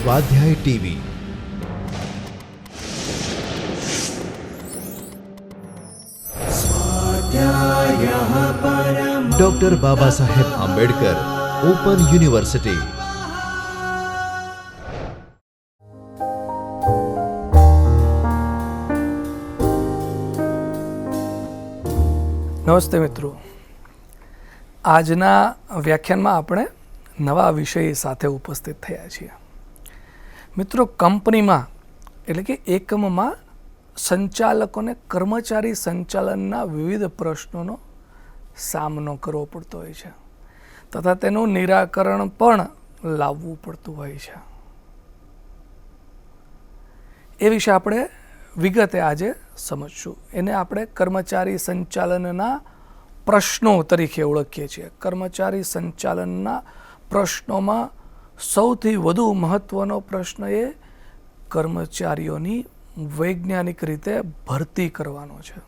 સ્વાધ્યાય TV. Doctor Baba Saheb Ambedkar open university. નમસ્તે મિત્રો, આજના વ્યાખ્યાનમાં આપણે નવા વિષય સાથે ઉપસ્થિત થયા છીએ. મિત્રો, કંપનીમાં એટલે કે એકમમાં સંચાલકોને કર્મચારી સંચાલનના વિવિધ પ્રશ્નોનો સામનો કરવો પડતો હોય છે તથા તેનું નિરાકરણ પણ લાવવું પડતું હોય છે. એ વિશે આપણે વિગતે આજે સમજશું. એને આપણે કર્મચારી સંચાલનના પ્રશ્નો તરીકે ઓળખીએ છીએ. કર્મચારી સંચાલનના પ્રશ્નોમાં સૌથી વધુ મહત્વનો પ્રશ્ન એ કર્મચારીઓની વૈજ્ઞાનિક રીતે ભરતી કરવાનો છે.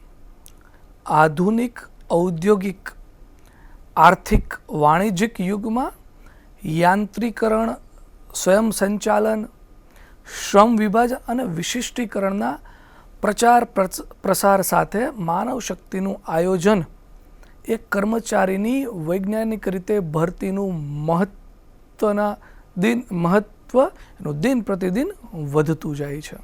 આધુનિક ઔદ્યોગિક આર્થિક વાણિજ્યિક યુગમાં યાંત્રીકરણ, સ્વયં સંચાલન, શ્રમ વિભાજન અને વિશિષ્ટીકરણના પ્રચાર પ્રસાર સાથે માનવ શક્તિનું આયોજન એ કર્મચારીની વૈજ્ઞાનિક રીતે ભરતીનું મહત્વ દિન પ્રતિદિન વધતું જાય છે.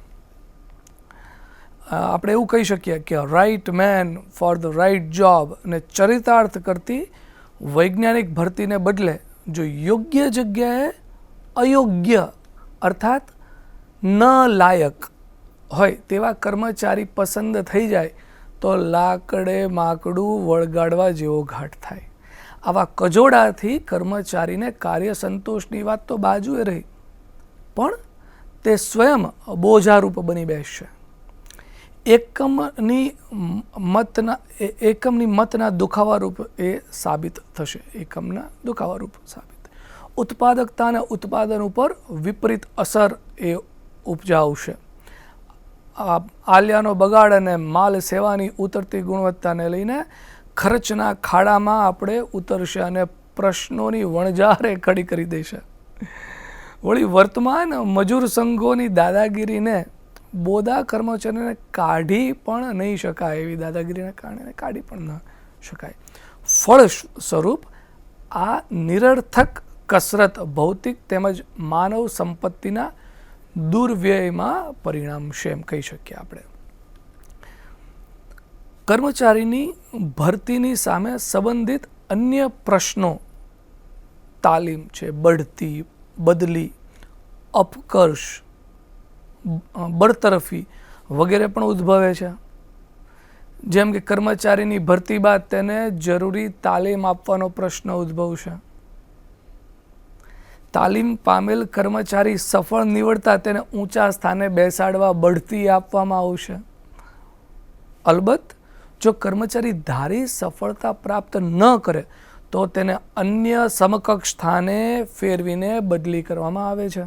આપણે એવું કહી શકીએ કે right man for the right job અને ચરિતાર્થ કરતી વૈજ્ઞાનિક ભરતીને બદલે જો યોગ્ય જગ્યાએ અયોગ્ય અર્થાત ન લાયક હોય તેવા કર્મચારી પસંદ થઈ જાય તો લાકડે માકડું વળગાડવા જેવો ઘાટ થાય. આવા કજોડાથી કર્મચારીને કાર્ય સંતોષની વાત તો બાજુએ રહી, પણ તે સ્વયં બોજારૂપ બની બેસશે. એકમની મતના દુખાવારૂપ એ સાબિત થશે. એકમના દુખાવારૂપ સાબિત. ઉત્પાદકતા અને ઉત્પાદન ઉપર વિપરીત અસર એ ઉપજાવશે. આલિયાનો બગાડ અને માલ સેવાની ઉતરતી ગુણવત્તાને લઈને ખર્ચના ખાડામાં આપણે ઉતરશે અને પ્રશ્નોની વણઝારે ખડી કરી દેશે. વળી વર્તમાન મજૂર સંઘોની દાદાગીરીને બોદા કર્મચારીને કાઢી પણ નહીં શકાય. એવી દાદાગીરીને કારણે કાઢી પણ ન શકાય. ફળ સ્વરૂપ આ નિરર્થક કસરત ભૌતિક તેમજ માનવ સંપત્તિના દુર્વ્યયમાં પરિણામશે એમ કહી શકીએ આપણે. કર્મચારીની ભરતીની સામે સંબંધિત અન્ય પ્રશ્નો તાલીમ છે, બઢતી, બદલી, અપકર્ષ, બળતરફી વગેરે પણ ઉદ્ભવે છે. જેમ કે કર્મચારીની ભરતી બાદ તેને જરૂરી તાલીમ આપવાનો પ્રશ્ન ઉદ્ભવશે. તાલીમ પામેલ કર્મચારી સફળ નીવડતા તેને ઊંચા સ્થાને બેસાડવા બઢતી આપવામાં આવશે. અલબત્ત જો કર્મચારી ધારી સફળતા પ્રાપ્ત ન કરે તો તેને અન્ય સમકક્ષ સ્થાને ફેરવીને બદલી કરવામાં આવે છે.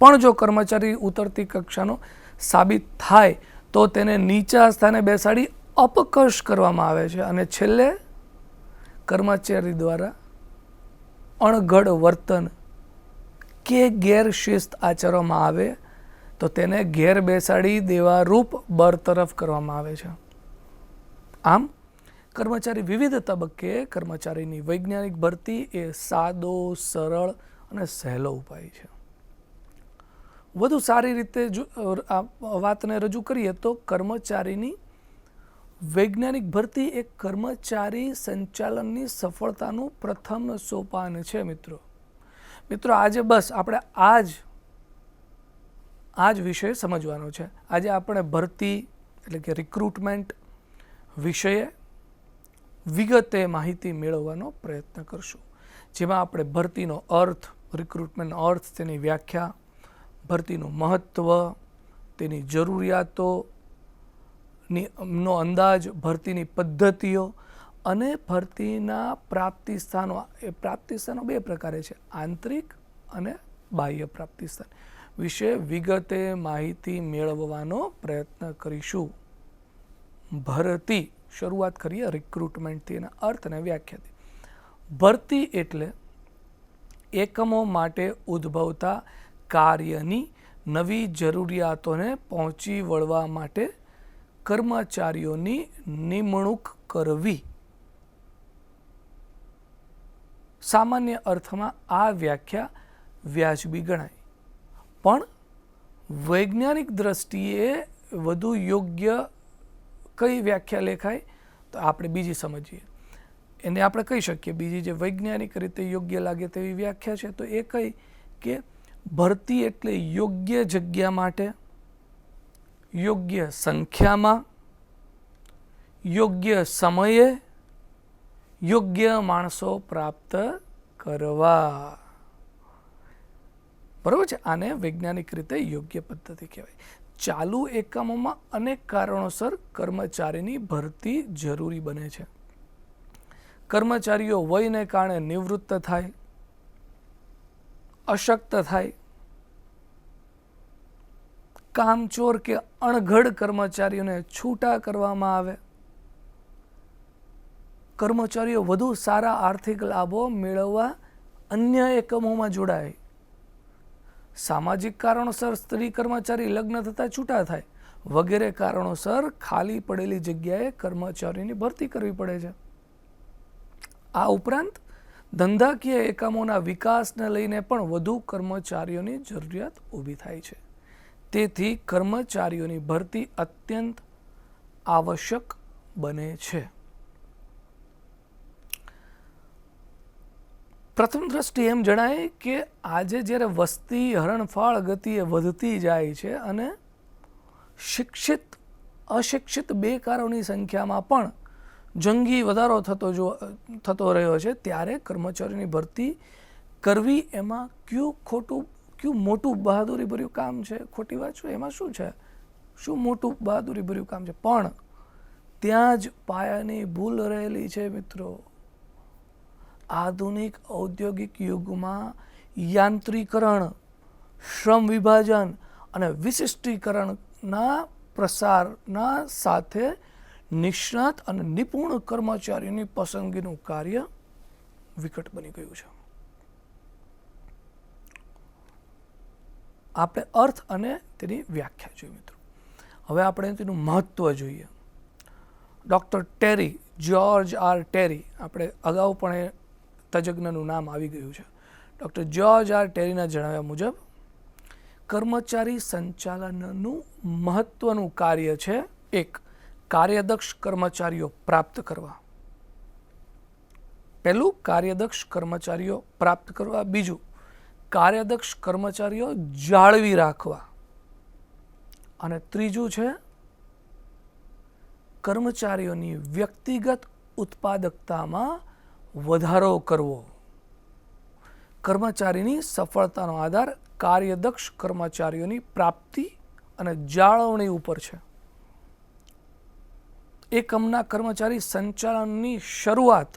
પણ જો કર્મચારી ઉતરતી કક્ષાનો સાબિત થાય તો તેને નીચા સ્થાને બેસાડી અપકર્ષ કરવામાં આવે છે અને છેલ્લે કર્મચારી દ્વારા અણઘડ વર્તન કે ગેરશિસ્ત આચરવામાં આવે તો તેને ઘેર બેસાડી દેવા રૂપ બરતરફ કરવામાં આવે છે. આમ કર્મચારી વિવિધ તબક્કે કર્મચારીની વૈજ્ઞાનિક ભરતી એ સાદો, સરળ અને સહેલો ઉપાય છે. વધુ સારી રીતે આ વાતને રજૂ કરીએ તો કર્મચારીની વૈજ્ઞાનિક ભરતી એ કર્મચારી સંચાલનની સફળતાનું પ્રથમ સોપાન છે. મિત્રો આજે બસ આપણે આ જ વિષય સમજવાનો છે. આજે આપણે ભરતી એટલે કે રિક્રુટમેન્ટ વિષયે વિગતે માહિતી મેળવવાનો પ્રયત્ન કરશું, જેમાં આપણે ભરતીનો અર્થ, રિક્રુટમેન્ટનો અર્થ, તેની વ્યાખ્યા, ભરતીનું મહત્ત્વ, તેની જરૂરિયાતો નો અંદાજ, ભરતીની પદ્ધતિઓ અને ભરતીના પ્રાપ્તિ સ્થાનો. એ પ્રાપ્તિ સ્થાનો બે પ્રકારે છે, આંતરિક અને બાહ્ય પ્રાપ્તિ સ્થાન વિશે વિગતે માહિતી મેળવવાનો પ્રયત્ન કરીશું. ભરતી શરૂઆત કરીએ રિક્રુટમેન્ટથી, એના અર્થ અને વ્યાખ્યાથી. ભરતી એટલે એકમો માટે ઉદ્ભવતા કાર્યની નવી જરૂરિયાતોને પહોંચી વળવા માટે કર્મચારીઓની નિમણૂક કરવી. સામાન્ય અર્થમાં આ વ્યાખ્યા વ્યાજબી ગણાય, પણ વૈજ્ઞાનિક દ્રષ્ટિએ વધુ યોગ્ય કઈ વ્યાખ્યા લેખાય તો આપણે બીજી સમજીએ. એને આપણે કહી શકીએ બીજી જે વૈજ્ઞાનિક રીતે યોગ્ય લાગે તેવી વ્યાખ્યા છે તો એ કઈ કે ભરતી એટલે યોગ્ય જગ્યા માટે યોગ્ય સંખ્યામાં યોગ્ય સમયે યોગ્ય માણસો પ્રાપ્ત કરવા. બરોબર છે. આને વૈજ્ઞાનિક રીતે યોગ્ય પદ્ધતિ કહેવાય. ચાલુ એકમોમાં અનેક કારણોસર કર્મચારીની ભરતી જરૂરી બને છે. કર્મચારીઓ વયને કારણે નિવૃત્ત થાય, અશક્ત થાય, કામચોર કે અણઘડ કર્મચારીઓને છૂટા કરવામાં આવે, કર્મચારીઓ વધુ સારા આર્થિક લાભો મેળવવા અન્ય એકમોમાં જોડાય, સામાજિક કારણોસર સ્ત્રી કર્મચારી લગ્ન થતાં છૂટા થાય વગેરે કારણોસર ખાલી પડેલી જગ્યાએ કર્મચારીની ભરતી કરવી પડે છે. આ ઉપરાંત ધંધાકીય એકમોના વિકાસને લઈને પણ વધુ કર્મચારીઓની જરૂરિયાત ઊભી થાય છે. તેથી કર્મચારીઓની ભરતી અત્યંત આવશ્યક બને છે. પ્રથમ દ્રષ્ટિએ એમ જણાય કે આજે જ્યારે વસ્તી હરણફાળ ગતિએ વધતી જાય છે અને શિક્ષિત અશિક્ષિત બેકારોની સંખ્યામાં પણ જંગી વધારો થતો રહ્યો છે, ત્યારે કર્મચારીની ભરતી કરવી એમાં કયું મોટું બહાદુરીભર્યું કામ છે? ખોટી વાત છે? એમાં શું છે? શું મોટું બહાદુરીભર્યું કામ છે? પણ ત્યાં જ પાયાની ભૂલ રહેલી છે મિત્રો. આધુનિક ઔદ્યોગિક યુગમાં યાંત્રીકરણ, શ્રમ વિભાજન અને વિશિષ્ટીકરણના પ્રસારના સાથે નિષ્ણાત અને નિપુણ કર્મચારીની પસંદગીનું કાર્ય વિકટ બની ગયું છે. આપણે અર્થ અને તેની વ્યાખ્યા જોઈએ મિત્રો. હવે આપણે તેનું મહત્વ જોઈએ. Doctor Terry, George R Terry, આપણે અગાઉ પણ એ તજજ્ઞનું નામ આવી ગયું છે. ડૉક્ટર જ્યોર્જ આર ટેરીના જણાવ્યા મુજબ કર્મચારી સંચાલનનું મહત્વનું કાર્ય છે: 1. કાર્યદક્ષ કર્મચારીઓ પ્રાપ્ત કરવા. પહેલું, કાર્યદક્ષ કર્મચારીઓ પ્રાપ્ત કરવા. બીજું, કાર્યદક્ષ કર્મચારીઓ જાળવી રાખવા. અને ત્રીજું છે કર્મચારીઓની વ્યક્તિગત ઉત્પાદકતામાં વધારો કરવો. કર્મચારીની સફળતાનો આધાર કાર્યદક્ષ કર્મચારીઓની પ્રાપ્તિ અને જાળવણી ઉપર છે. એકમના કર્મચારી સંચાલનની શરૂઆત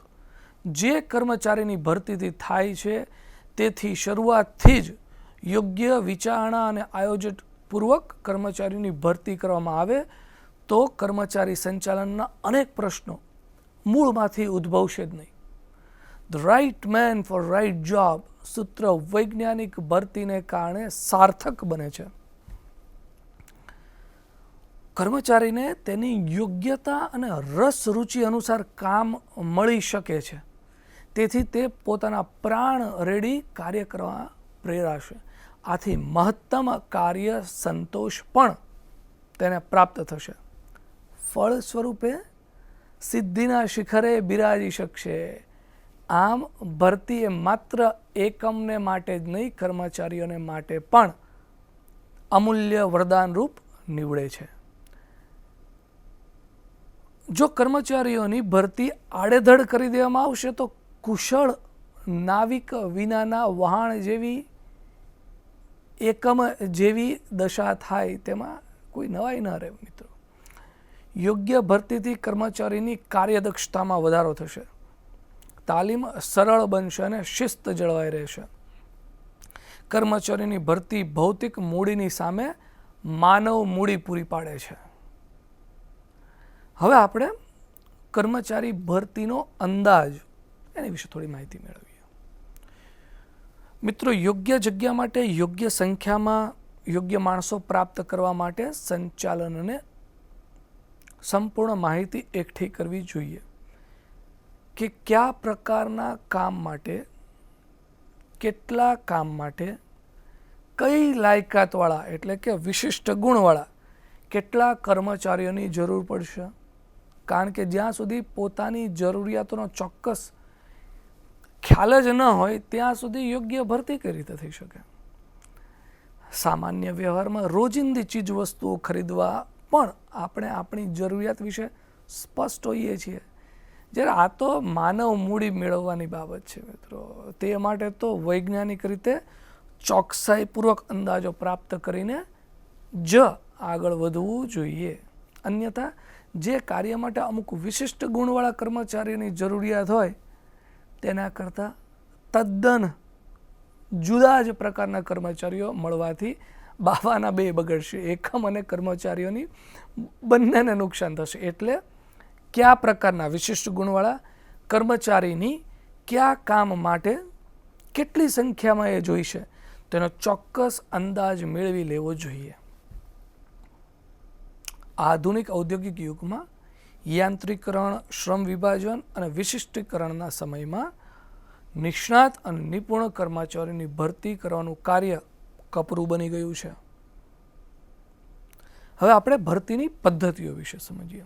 જે કર્મચારીની ભરતીથી થાય છે, તેથી શરૂઆતથી જ યોગ્ય વિચારણા અને આયોજનપૂર્વક કર્મચારીની ભરતી કરવામાં આવે તો કર્મચારી સંચાલનના અનેક પ્રશ્નો મૂળમાંથી ઉદ્ભવશે જ નહીં. The right man for right job સૂત્ર વૈજ્ઞાનિક ભરતીને કારણે સાર્થક બને છે. કર્મચારીને તેની યોગ્યતા અને રસ રુચિ અનુસાર કામ મળી શકે છે, તેથી તે પોતાના પ્રાણ રેડી કાર્ય કરવા પ્રેરાશે. આથી મહત્તમ કાર્ય સંતોષ પણ તેને પ્રાપ્ત થશે. ફળ સ્વરૂપે સિદ્ધિના શિખરે બિરાજી શકશે. આમ ભરતી એ માત્ર એકમને માટે જ નહીં, કર્મચારીઓને માટે પણ અમૂલ્ય વરદાનરૂપ નીવડે છે. જો કર્મચારીઓની ભરતી આડેધડ કરી દેવામાં આવશે તો કુશળ નાવિક વિનાના વહાણ જેવી એકમ જેવી દશા થાય, તેમાં કોઈ નવાઈ ન રહે મિત્રો. યોગ્ય ભરતીથી કર્મચારીની કાર્યદક્ષતામાં વધારો થશે, તાલીમ સરળ બનશે અને શિસ્ત જળવાઈ રહેશે. કર્મચારીની ભરતી ભૌતિક મૂડીની સામે માનવ મૂડી પૂરી પાડે છે. હવે આપણે કર્મચારી ભરતીનો અંદાજ એની વિશે થોડી માહિતી મેળવીએ. મિત્રો, યોગ્ય જગ્યા માટે યોગ્ય સંખ્યામાં યોગ્ય માણસો પ્રાપ્ત કરવા માટે સંચાલનને સંપૂર્ણ માહિતી એકઠી કરવી જોઈએ કે કયા પ્રકારના કામ માટે, કેટલા કામ માટે, કઈ લાયકાતવાળા એટલે કે વિશિષ્ટ ગુણવાળા કેટલા કર્મચારીઓની જરૂર પડશે. કારણ કે જ્યાં સુધી પોતાની જરૂરિયાતોનો ચોક્કસ ખ્યાલ જ ન હોય ત્યાં સુધી યોગ્ય ભરતી કઈ રીતે થઈ શકે. સામાન્ય વ્યવહારમાં રોજિંદી ચીજ વસ્તુઓ ખરીદવા પણ આપણે આપણી જરૂરિયાત વિશે સ્પષ્ટ હોઈએ છીએ, જ્યારે આ તો માનવ મૂડી મેળવવાની બાબત છે મિત્રો. તે માટે તો વૈજ્ઞાનિક રીતે ચોકસાઈપૂર્વક અંદાજો પ્રાપ્ત કરીને જ આગળ વધવું જોઈએ. અન્યથા જે કાર્ય માટે અમુક વિશિષ્ટ ગુણવાળા કર્મચારીની જરૂરિયાત હોય તેના કરતાં તદ્દન જુદા જ પ્રકારના કર્મચારીઓ મળવાથી બાવાના બે બગડશે. એકમ અને કર્મચારીઓની બંનેને નુકસાન થશે. એટલે કયા પ્રકારના વિશિષ્ટ ગુણવાળા કર્મચારીની કયા કામ માટે કેટલી સંખ્યામાં એ જોઈશે તેનો ચોક્કસ અંદાજ મેળવી લેવો જોઈએ. આધુનિક ઔદ્યોગિક યુગમાં યાંત્રિકરણ, શ્રમ વિભાજન અને વિશિષ્ટીકરણના સમયમાં નિષ્ણાત અને નિપુણ કર્મચારીની ભરતી કરવાનું કાર્ય કપરું બની ગયું છે. હવે આપણે ભરતીની પદ્ધતિઓ વિશે સમજીએ.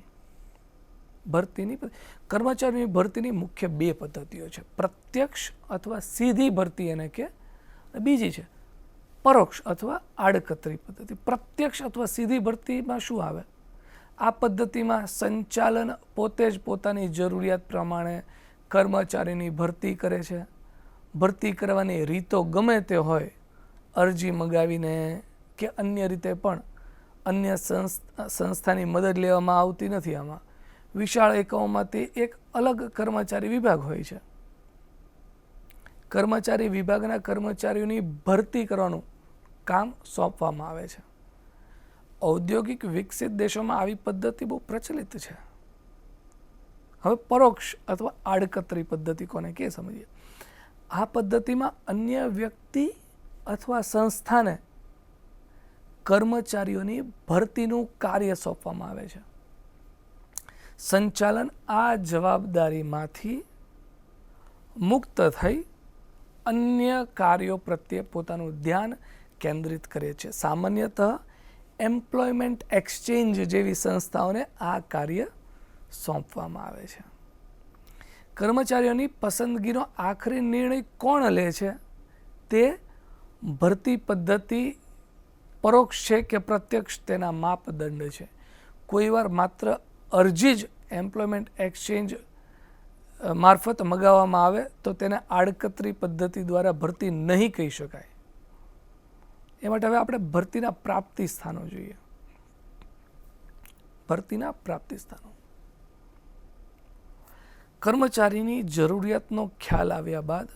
કર્મચારીની ભરતીની મુખ્ય બે પદ્ધતિઓ છે. પ્રત્યક્ષ અથવા સીધી ભરતી એને કે, બીજી છે પરોક્ષ અથવા આડકતરી પદ્ધતિ. પ્રત્યક્ષ અથવા સીધી ભરતીમાં શું આવે? આ પદ્ધતિમાં સંચાલન પોતે જ પોતાની જરૂરિયાત પ્રમાણે કર્મચારીની ભરતી કરે છે. ભરતી કરવાની રીતો ગમે તે હોય, અરજી મંગાવીને કે અન્ય રીતે પણ અન્ય સંસ્થાની મદદ લેવામાં આવતી નથી. આમાં વિશાળ એકમોમાંથી એક અલગ કર્મચારી વિભાગ હોય છે. કર્મચારી વિભાગના કર્મચારીઓની ભરતી કરવાનું કામ સોંપવામાં આવે છે. ઔદ્યોગિક વિકસિત દેશોમાં આવી પદ્ધતિ બહુ પ્રચલિત છે. હવે પરોક્ષ અથવા આડકતરી પદ્ધતિ કોને કે સમજીએ. આ પદ્ધતિમાં અન્ય વ્યક્તિ અથવા સંસ્થાને કર્મચારીઓની ભરતીનું કાર્ય સોંપવામાં આવે છે. સંચાલન આ જવાબદારીમાંથી મુક્ત થઈ અન્ય કાર્યો પ્રત્યે પોતાનું ધ્યાન કેન્દ્રિત કરે છે. સામાન્યતઃ એમ્પ્લોયમેન્ટ એક્સચેન્જ જેવી સંસ્થાઓને આ કાર્ય સોંપવામાં આવે છે. કર્મચારીઓની પસંદગીનો આખરી નિર્ણય કોણ લે છે તે ભરતી પદ્ધતિ પરોક્ષ છે કે પ્રત્યક્ષ તેના માપદંડ છે. કોઈવાર માત્ર અરજી જ એમ્પ્લોયમેન્ટ એક્સચેન્જ મારફત મગાવવામાં આવે તો તેને આડકતરી પદ્ધતિ દ્વારા ભરતી નહીં કહી શકાય. એ માટે હવે આપણે ભરતીના પ્રાપ્તિ સ્થાનો જોઈએ. ભરતીના પ્રાપ્તિ સ્થાનો. કર્મચારીની જરૂરિયાતનો ખ્યાલ આવ્યા બાદ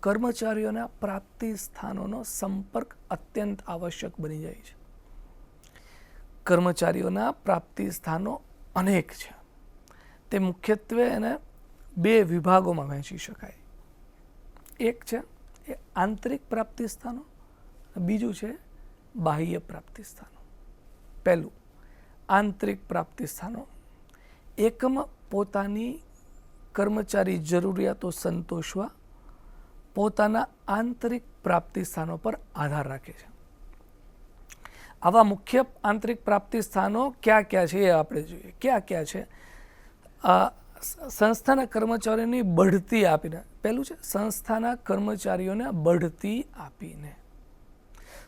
કર્મચારીઓના પ્રાપ્તિ સ્થાનોનો સંપર્ક અત્યંત આવશ્યક બની જાય છે. કર્મચારીઓના પ્રાપ્તિ સ્થાનો અનેક છે. તે મુખ્યત્વે એને બે વિભાગોમાં વહેંચી શકાય. એક છે એ આંતરિક પ્રાપ્તિ સ્થાનો, બીજું છે બાહ્ય પ્રાપ્તિ સ્થાનો. પહેલું, આંતરિક પ્રાપ્તિ સ્થાનો. એકમ પોતાની કર્મચારી જરૂરિયાતો સંતોષવા પોતાના આંતરિક પ્રાપ્તિ સ્થાનો પર આધાર રાખે છે. આવા મુખ્ય આંતરિક પ્રાપ્તિ સ્થાનો ક્યાં ક્યાં છે એ આપણે જોઈએ. ક્યાં ક્યાં છે? સંસ્થાના કર્મચારીઓની બઢતી આપીને. પહેલું છે સંસ્થાના કર્મચારીઓને બઢતી આપીને.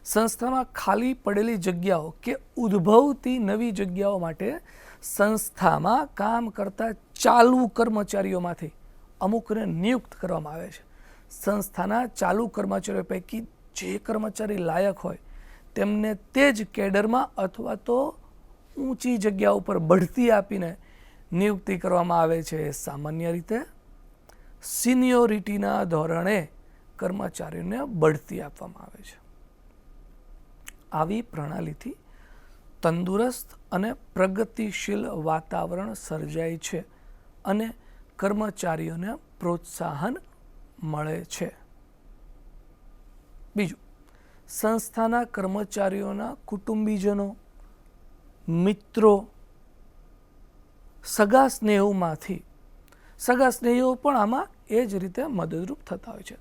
સંસ્થામાં ખાલી પડેલી જગ્યાઓ કે ઉદ્ભવતી નવી જગ્યાઓ માટે સંસ્થામાં કામ કરતા ચાલુ કર્મચારીઓમાંથી અમુકને નિયુક્ત કરવામાં આવે છે. સંસ્થાના ચાલુ કર્મચારીઓ પૈકી જે કર્મચારી લાયક હોય તેમને તે જ કેડરમાં અથવા તો ઊંચી જગ્યા ઉપર બઢતી આપીને નિયુક્તિ કરવામાં આવે છે. સામાન્ય રીતે સિનિયોરિટીના ધોરણે કર્મચારીઓને બઢતી આપવામાં આવે છે. આવી પ્રણાલીથી તંદુરસ્ત અને પ્રગતિશીલ વાતાવરણ સર્જાય છે અને કર્મચારીઓને પ્રોત્સાહન મળે છે. બીજું, સંસ્થાના કર્મચારીઓના કુટુંબીજનો, મિત્રો, સગા સ્નેહોમાંથી, સગા સ્નેહીઓ પણ આમાં એ જ રીતે મદદરૂપ થતા હોય છે.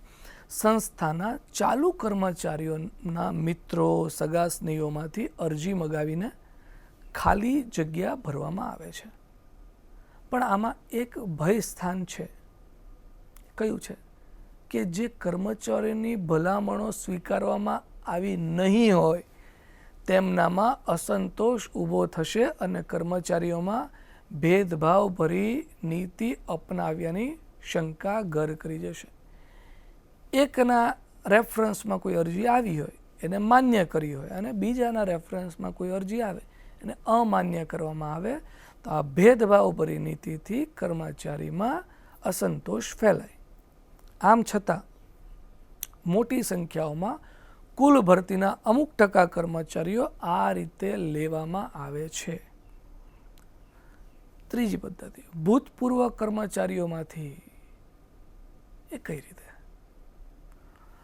સંસ્થાના ચાલુ કર્મચારીઓના મિત્રો, સગા સ્નેહીઓમાંથી અરજી મગાવીને ખાલી જગ્યા ભરવામાં આવે છે. પણ આમાં એક ભય સ્થાન છે. કયું છે? કે જે કર્મચારીઓની ભલામણો સ્વીકારવામાં આવી નહીં હોય તેમનામાં અસંતોષ ઊભો થશે અને કર્મચારીઓમાં ભેદભાવભરી નીતિ અપનાવ્યાની શંકા ઘર કરી જશે. એકના રેફરન્સમાં કોઈ અરજી આવી હોય એને માન્ય કરી હોય અને બીજાના રેફરન્સમાં કોઈ અરજી આવે એને અમાન્ય કરવામાં આવે તો આ ભેદભાવભરી નીતિથી કર્મચારીમાં અસંતોષ ફેલાય. આમ છતાં મોટી સંખ્યાઓમાં કુલ ભરતીના અમુક ટકા કર્મચારીઓ આ રીતે લેવામાં આવે છે. ત્રીજી પદ્ધતિ, ભૂતપૂર્વ કર્મચારીઓમાંથી. એ કઈ રીતે?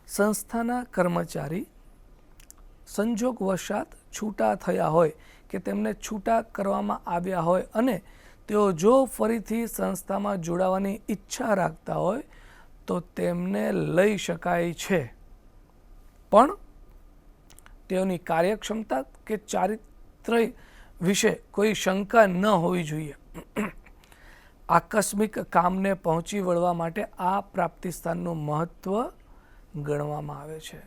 સંસ્થાના કર્મચારી સંજોગવશાત છૂટા થયા હોય કે તેમને છૂટા કરવામાં આવ્યા હોય અને તેઓ જો ફરીથી સંસ્થામાં જોડાવાની ઈચ્છા રાખતા હોય તો તેમને લઈ શકાય છે, પણ તેઓની કાર્યક્ષમતા કે ચારિત્ર્ય વિશે કોઈ શંકા ન હોવી જોઈએ. આકસ્મિક કામને પહોંચી વળવા માટે આ પ્રાપ્તિ સ્થાનનું મહત્વ ગણવામાં આવે છે.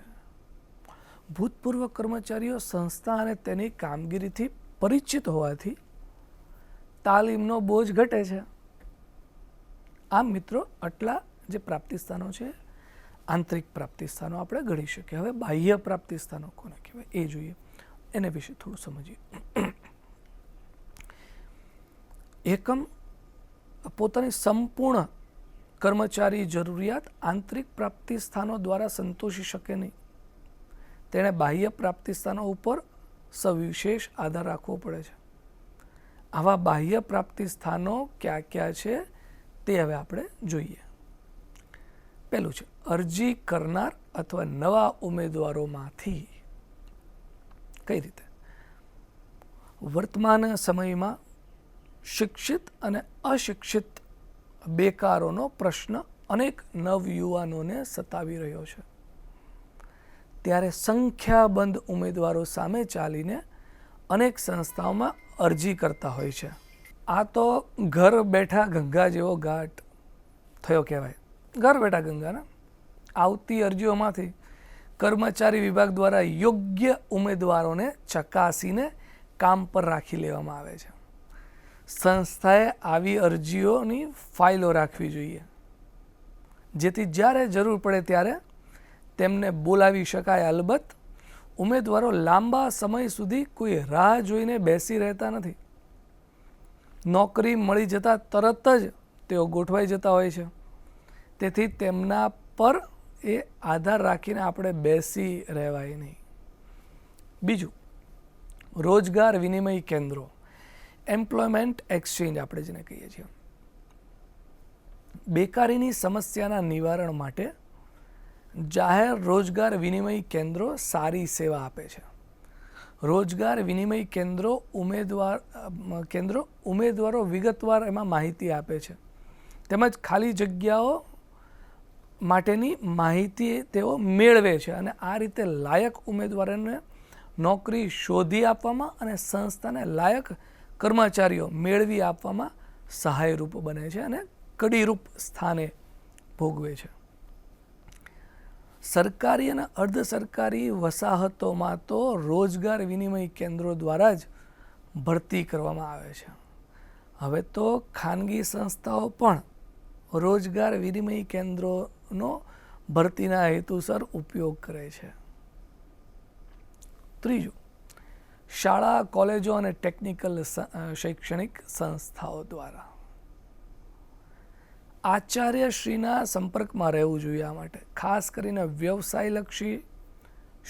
ભૂતપૂર્વ કર્મચારીઓ સંસ્થા અને તેની કામગીરીથી પરિચિત હોવાથી તાલીમનો બોજ ઘટે છે. આમ મિત્રો, આટલા જે પ્રાપ્તિ સ્થાનો છે, આંતરિક પ્રાપ્તિ સ્થાનો આપણે ગણી શકીએ. હવે બાહ્ય પ્રાપ્તિ સ્થાનો કોને કહેવાય એ જોઈએ, એને વિશે થોડું સમજીએ. એકમ પોતાની સંપૂર્ણ કર્મચારી જરૂરિયાત આંતરિક પ્રાપ્તિ સ્થાનો દ્વારા સંતોષી શકે નહીં. તેણે બાહ્ય પ્રાપ્તિ સ્થાનો ઉપર સવિશેષ આધાર રાખવો પડે છે. આવા બાહ્ય પ્રાપ્તિ સ્થાનો ક્યાં ક્યાં છે તે હવે આપણે જોઈએ. પહેલું છે અરજી કરનાર અથવા નવા ઉમેદવારોમાંથી. કઈ રીતે? વર્તમાન સમયમાં શિક્ષિત અને અશિક્ષિત બેકારોનો પ્રશ્ન અનેક નવયુવાનોને સતાવી રહ્યો છે. ત્યારે સંખ્યાબંધ ઉમેદવારો સામે ચાલીને અનેક સંસ્થાઓમાં અરજી કરતા હોય છે. આ તો ઘર બેઠા ગંગા જેવો ઘાટ થયો કહેવાય. ઘર બેઠા ગંગાના આવતી અરજીઓમાંથી કર્મચારી વિભાગ દ્વારા યોગ્ય ઉમેદવારોને ચકાસીને કામ પર રાખી લેવામાં આવે છે. સંસ્થાએ આવી અરજીઓની ફાઇલો રાખવી જોઈએ, જેથી જ્યારે જરૂર પડે ત્યારે તેમને બોલાવી શકાય. અલબત્ત ઉમેદવારો લાંબા સમય સુધી કોઈ રાહ જોઈને બેસી રહેતા નથી. નોકરી મળી જતાં તરત જ તેઓ ગોઠવાઈ જતા હોય છે. તેથી તેમના પર એ આધાર રાખીને આપણે બેસી રહેવાય નહીં. બીજું, રોજગાર વિનિમય કેન્દ્રો, એમ્પ્લોયમેન્ટ એક્સચેન્જ આપણે જેને કહીએ છીએ. બેકારીની સમસ્યાના નિવારણ માટે જાહેર રોજગાર વિનિમય કેન્દ્રો સારી સેવા આપે છે. રોજગાર વિનિમય ઉમેદવારો વિગતવાર એમાં માહિતી આપે છે, તેમજ ખાલી જગ્યાઓ માટેની માહિતી તેઓ મેળવે છે અને આ રીતે લાયક ઉમેદવારોને નોકરી શોધી આપવામાં અને સંસ્થાને લાયક કર્મચારીઓ મેળવી આપવામાં સહાયરૂપ બને છે અને કડીરૂપ સ્થાને ભોગવે છે. સરકારી અને અર્ધ સરકારી વસાહતોમાં તો રોજગાર વિનિમય કેન્દ્રો દ્વારા જ ભરતી કરવામાં આવે છે. હવે તો ખાનગી સંસ્થાઓ પણ રોજગાર વિનિમય કેન્દ્રોનો ભરતીના હેતુસર ઉપયોગ કરે છે. ત્રીજું, શાળા, કોલેજો અને ટેકનિકલ શૈક્ષણિક સંસ્થાઓ દ્વારા. આચાર્યશ્રીના સંપર્કમાં રહેવું જોઈએ. આ માટે ખાસ કરીને વ્યવસાયલક્ષી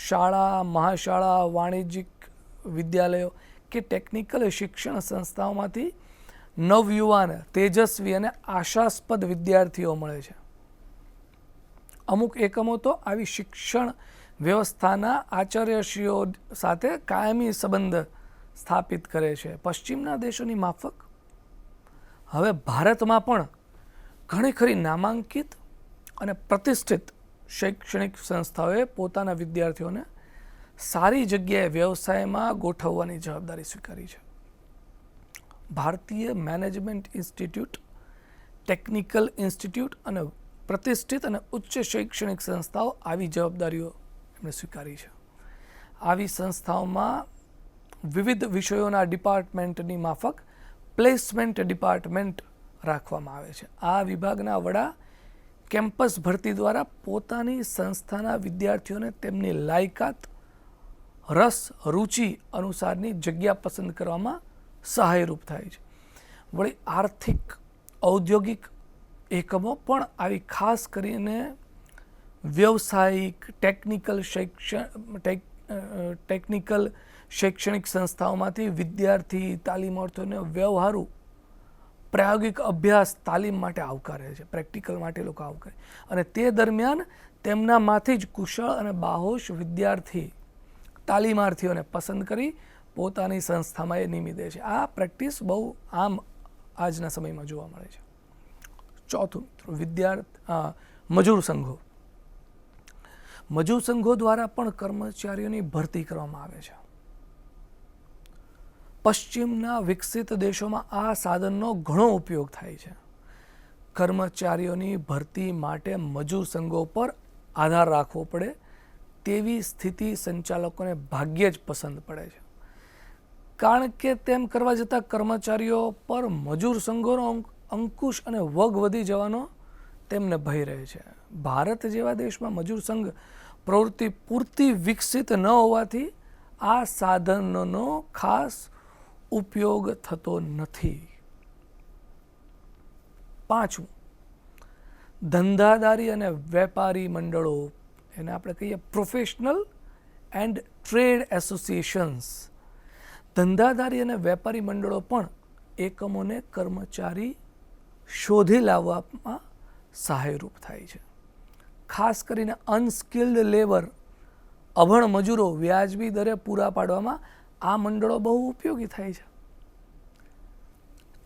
શાળા, મહાશાળા, વાણિજ્યિક વિદ્યાલયો કે ટેકનિકલ શિક્ષણ સંસ્થાઓમાંથી નવયુવાન, તેજસ્વી અને આશાસ્પદ વિદ્યાર્થીઓ મળે છે. અમુક એકમો તો આવી શિક્ષણ વ્યવસ્થાના આચાર્યશ્રીઓ સાથે કાયમી સંબંધ સ્થાપિત કરે છે. પશ્ચિમના દેશોની માફક હવે ભારતમાં પણ ઘણી ખરી નામાંકિત અને પ્રતિષ્ઠિત શૈક્ષણિક સંસ્થાઓએ પોતાના વિદ્યાર્થીઓને સારી જગ્યાએ વ્યવસાયમાં ગોઠવવાની જવાબદારી સ્વીકારી છે. ભારતીય મેનેજમેન્ટ ઇન્સ્ટિટ્યૂટ, ટેકનિકલ ઇન્સ્ટિટ્યૂટ અને પ્રતિષ્ઠિત અને ઉચ્ચ શૈક્ષણિક સંસ્થાઓ આવી જવાબદારીઓ એમણે સ્વીકારી છે. આવી સંસ્થાઓમાં વિવિધ વિષયોના ડિપાર્ટમેન્ટની માફક પ્લેસમેન્ટ ડિપાર્ટમેન્ટ રાખવામાં આવે છે. આ વિભાગના વડા કેમ્પસ ભરતી દ્વારા પોતાની સંસ્થાના વિદ્યાર્થીઓને તેમની લાયકાત, રસ, રુચિ અનુસારની જગ્યા પસંદ કરવામાં સહાયરૂપ થાય છે. વળી આર્થિક, ઔદ્યોગિક એકમો પણ આવી ખાસ કરીને વ્યવસાયિક, ટેકનિકલ શૈક્ષણિક સંસ્થાઓમાંથી વિદ્યાર્થી તાલીમાર્થીઓને વ્યવહારુ પ્રાયોગિક અભ્યાસ તાલીમ માટે આવકારે છે. પ્રેક્ટિકલ માટે લોકો આવકારે અને તે દરમિયાન તેમનામાંથી જ કુશળ અને બાહોશ વિદ્યાર્થી તાલીમાર્થીઓને પસંદ કરી પોતાની સંસ્થામાં એ નિમી દે છે. આ પ્રેક્ટિસ બહુ આમ આજના સમયમાં જોવા મળે છે. ચોથું, મજૂર સંઘો. મજૂર સંઘો દ્વારા પણ કર્મચારીઓની ભરતી કરવામાં આવે છે. પશ્ચિમના વિકસિત દેશોમાં આ સાધનનો ઘણો ઉપયોગ થાય છે. કર્મચારીઓની ભરતી માટે મજૂર સંઘો પર આધાર રાખવો પડે તેવી સ્થિતિ સંચાલકોને ભાગ્યે જ પસંદ પડે છે. કારણ કે તેમ કરવા જતાં કર્મચારીઓ પર મજૂર સંઘોનો અંકુશ અને વગ વધી જવાનો તેમને ભય રહે છે. ભારત જેવા દેશમાં મજૂર સંઘ પ્રવૃત્તિ પૂરતી વિકસિત ન હોવાથી આ સાધનનો ખાસ ઉપયોગ થતો નથી. પાંચમું, ધંધાદારી અને વેપારી મંડળો, એને આપણે કહીએ પ્રોફેશનલ એન્ડ ટ્રેડ એસોસિએશન્સ. ધંધાદારી અને વેપારી મંડળો પણ એકમોને કર્મચારી શોધી લાવવામાં સહાયરૂપ થાય છે. ખાસ કરીને અનસ્કિલ્ડ લેબર, અભણ મજૂરો વ્યાજબી દરે પૂરા પાડવામાં આ મંડળો બહુ ઉપયોગી થાય છે.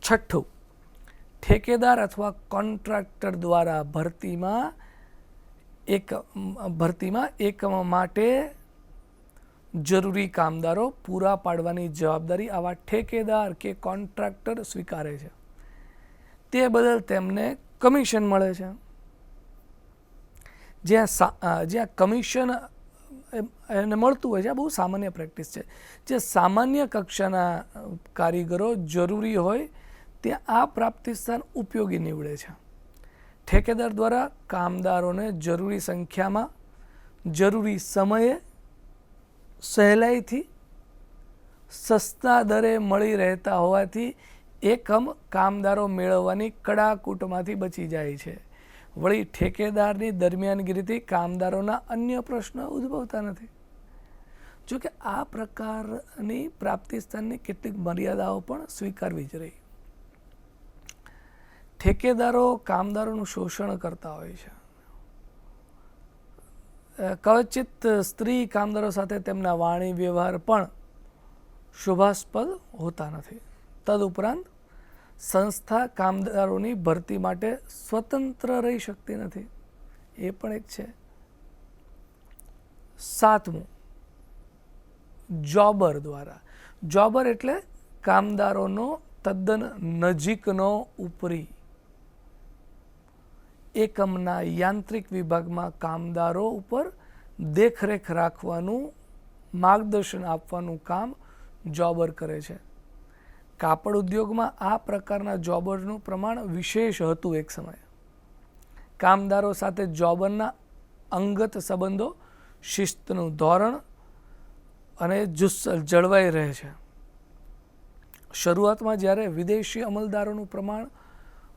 છઠ્ઠું, ઠેકેદાર અથવા કોન્ટ્રાક્ટર દ્વારા ભરતીમાં એકમ માટે જરૂરી કામદારો પૂરા પાડવાની જવાબદારી આવા ઠેકેદાર કે કોન્ટ્રાક્ટર સ્વીકારે છે. તે બદલ તેમને કમિશન મળે છે. જ્યાં કમિશન એને મળતું હોય છે, આ બહુ સામાન્ય પ્રેક્ટિસ છે. જે સામાન્ય કક્ષાના કારીગરો જરૂરી હોય ત્યાં આ પ્રાપ્તિ સ્થાન ઉપયોગી નીવડે છે. ઠેકેદાર દ્વારા કામદારોને જરૂરી સંખ્યામાં, જરૂરી સમયે, સહેલાઈથી, સસ્તા દરે મળી રહેતા હોવાથી એકમ કામદારો મેળવવાની કડાકૂટમાંથી બચી જાય છે. વળી ઠેકેદારની દરમિયાનગીરીથી કામદારોના અન્ય પ્રશ્નો ઉદ્ભવતા નથી. જો કે આ પ્રકારની પ્રાપ્તિ સ્થાનની કેટલીક મર્યાદાઓ પણ સ્વીકારવી જ રહી. ઠેકેદારો કામદારોનું શોષણ કરતા હોય છે. કવચિત સ્ત્રી કામદારો સાથે તેમના વાણી વ્યવહાર પણ શોભાસ્પદ હોતા નથી. તદુપરાંત સંસ્થા કામદારોની ભરતી માટે સ્વતંત્ર રહી શકતી નથી. એ પણ એક છે. સાતમું, જોબર દ્વારા. જોબર એટલે કામદારોનો તદ્દન નજીકનો ઉપરી. એકમના યાંત્રિક વિભાગમાં કામદારો ઉપર દેખરેખ રાખવાનું, માર્ગદર્શન આપવાનું કામ જોબર કરે છે. કાપડ ઉદ્યોગમાં આ પ્રકારના જોબરનું પ્રમાણ વિશેષ હતું એક સમયે. કામદારો સાથે જોબરના અંગત સંબંધો, શિસ્તનું ધોરણ અને જુસ્સ જળવાઈ રહે છે. શરૂઆતમાં જ્યારે વિદેશી અમલદારોનું પ્રમાણ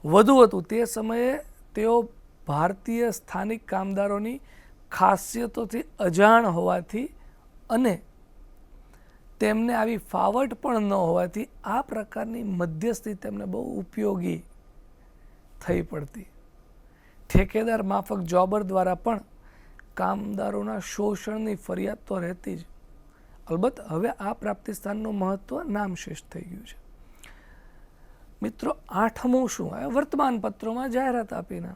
વધુ હતું તે સમયે તેઓ ભારતીય સ્થાનિક કામદારોની ખાસિયતોથી અજાણ હોવાથી અને તેમને આવી ફાવટ પણ ન હોવાથી આ પ્રકારની મધ્યસ્થી તેમને બહુ ઉપયોગી થઈ પડતી. ઠેકેદાર માફક જોબર દ્વારા પણ કામદારોના શોષણની ફરિયાદ તો રહેતી જ. અલબત્ત હવે આ પ્રાપ્તિ સ્થાનનું મહત્વ નામશેષ થઈ ગયું છે. મિત્રો, 8મું શું? વર્તમાન પત્રોમાં જાહેરાત આપીને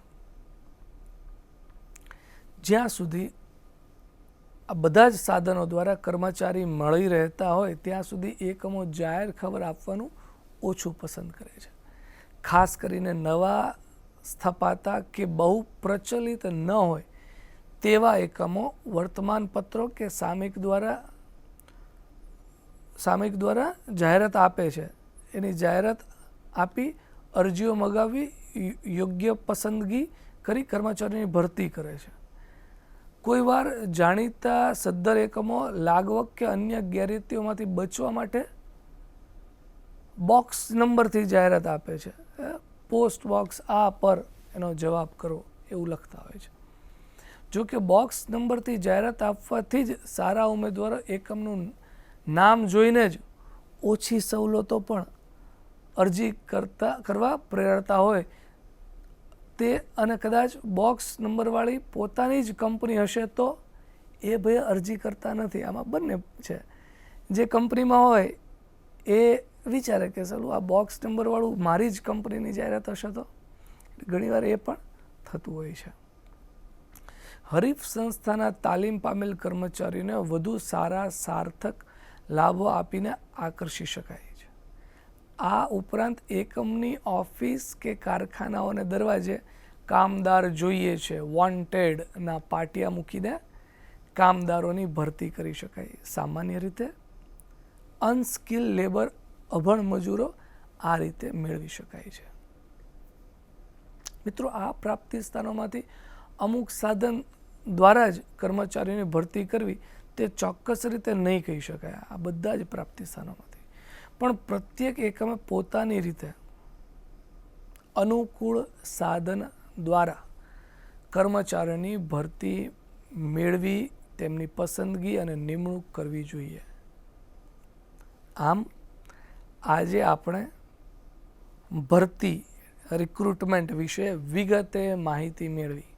જ્યાં સુધી આ બધા જ સાધનો દ્વારા કર્મચારી મળી રહેતા હોય ત્યાં સુધી એકમો જાહેર ખબર આપવાનું ઓછું પસંદ કરે છે. ખાસ કરીને નવા સ્થપાતા કે બહુ પ્રચલિત ન હોય તેવા એકમો વર્તમાનપત્રો કે સામયિક દ્વારા જાહેરાત આપે છે. એની જાહેરાત આપી અરજીઓ મગાવી યોગ્ય પસંદગી કરી કર્મચારીની ભરતી કરે છે. કોઈ વાર જાણીતા સદ્ધર એકમો લાગવક કે અન્ય ગેરરીતિઓમાંથી બચવા માટે બોક્સ નંબરથી જાહેરાત આપે છે. પોસ્ટ બોક્સ આ પર એનો જવાબ કરો એવું લખતા હોય છે. જો કે બોક્સ નંબરથી જાહેરાત આપવાથી જ સારા ઉમેદવારો એકમનું નામ જોઈને જ ઓછી સવલતો પણ અરજી કરવા પ્રેરાતા હોય તે, અને કદાચ બોક્સ નંબરવાળી પોતાની જ કંપની હશે તો એ ભાઈ અરજી કરતા નથી. આમાં બંને છે. જે કંપનીમાં હોય એ વિચારે કે ચાલો આ બોક્સ નંબરવાળું મારી જ કંપનીની જાહેરાત હશે તો ઘણીવાર એ પણ થતું હોય છે. હરીફ સંસ્થાના તાલીમ પામેલ કર્મચારીઓને વધુ સારા સાર્થક લાભો આપીને આકર્ષી શકાય છે. આ ઉપરાંત એકમની ઓફિસ કે કારખાનાઓને દરવાજે કામદાર જોઈએ છે વોન્ટેડના પાટિયા મૂકીને કામદારોની ભરતી કરી શકાય. સામાન્ય રીતે અનસ્કિલ લેબર, અભણ મજૂરો આ રીતે મેળવી શકાય છે. મિત્રો, આ પ્રાપ્તિ સ્થાનોમાંથી અમુક સાધન દ્વારા જ કર્મચારીઓની ભરતી કરવી તે ચોક્કસ રીતે નહીં કહી શકાય. આ બધા જ પ્રાપ્તિ સ્થાનોમાંથી પણ પ્રત્યેક એકમે પોતાની રીતે અનુકૂળ સાધન દ્વારા કર્મચારીઓની ભરતી મેળવી તેમની પસંદગી અને નિમણૂક કરવી જોઈએ. આમ આજે આપણે ભરતી રિક્રુટમેન્ટ વિશે વિગતે માહિતી મેળવી,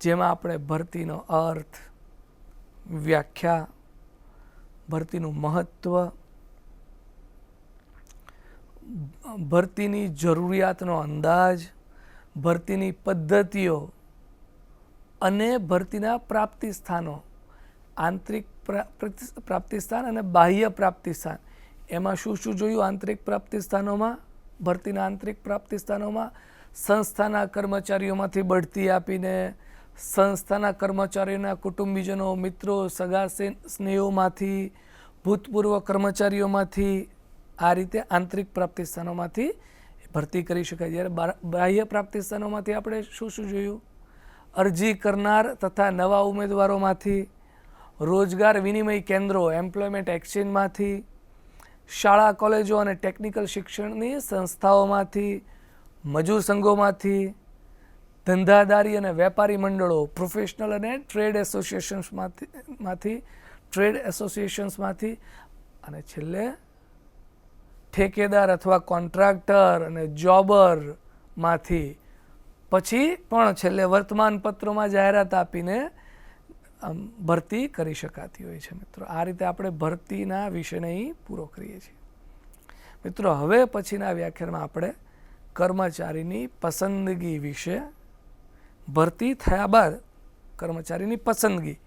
જેમાં આપણે ભરતીનો અર્થ, વ્યાખ્યા, ભરતીનું મહત્વ, ભરતીની જરૂરિયાતનો અંદાજ, ભરતીની પદ્ધતિઓ અને ભરતીના પ્રાપ્તિ સ્થાનો, આંતરિક પ્રાપ્તિ સ્થાન અને બાહ્ય પ્રાપ્તિ સ્થાન. એમાં શું શું જોયું? આંતરિક પ્રાપ્તિ સ્થાનોમાં, ભરતીના આંતરિક પ્રાપ્તિ સ્થાનોમાં સંસ્થાના કર્મચારીઓમાંથી બઢતી આપીને સંસ્થાના કર્મચારીઓના કુટુંબીજનો, મિત્રો, સગા સ્નેહીઓમાંથી, ભૂતપૂર્વ કર્મચારીઓમાંથી, આ રીતે આંતરિક પ્રાપ્તિ સ્થાનોમાંથી ભરતી કરી શકાય. જ્યારે બાહ્ય પ્રાપ્તિ સ્થાનોમાંથી આપણે શું શું જોયું? અરજી કરનાર તથા નવા ઉમેદવારોમાંથી, રોજગાર વિનિમય કેન્દ્રો એમ્પ્લોયમેન્ટ એક્સચેન્જમાંથી, શાળા કોલેજો અને ટેકનિકલ શિક્ષણની સંસ્થાઓમાંથી, મજૂર સંઘોમાંથી, ધંધાદારી અને વેપારી મંડળો પ્રોફેશનલ અને ટ્રેડ એસોસિએશન્સમાંથી અને છેલ્લે ઠેકેદાર અથવા કોન્ટ્રાક્ટર અને જોબરમાંથી. પછી પણ છેલ્લે વર્તમાનપત્રોમાં જાહેરાત આપીને ભરતી કરી શકાતી હોય છે. મિત્રો, આ રીતે આપણે ભરતીના વિષયને અહીં પૂરો કરીએ છીએ. મિત્રો, હવે પછીના વ્યાખ્યાનમાં આપણે કર્મચારીની પસંદગી વિશે, ભરતી થયા બાદ કર્મચારીની પસંદગી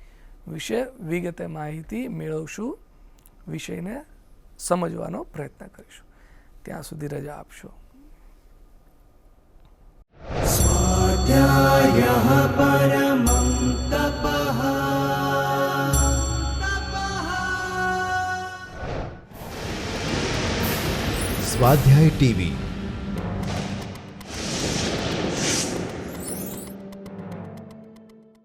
વિશે વિગતે માહિતી મેળવશું, વિષયને સમજવાનો પ્રયત્ન કરીશું. ત્યાં સુધી રજા આપશો. स्वाध्यायः परमं तपः સ્વાધ્યાય ટીવી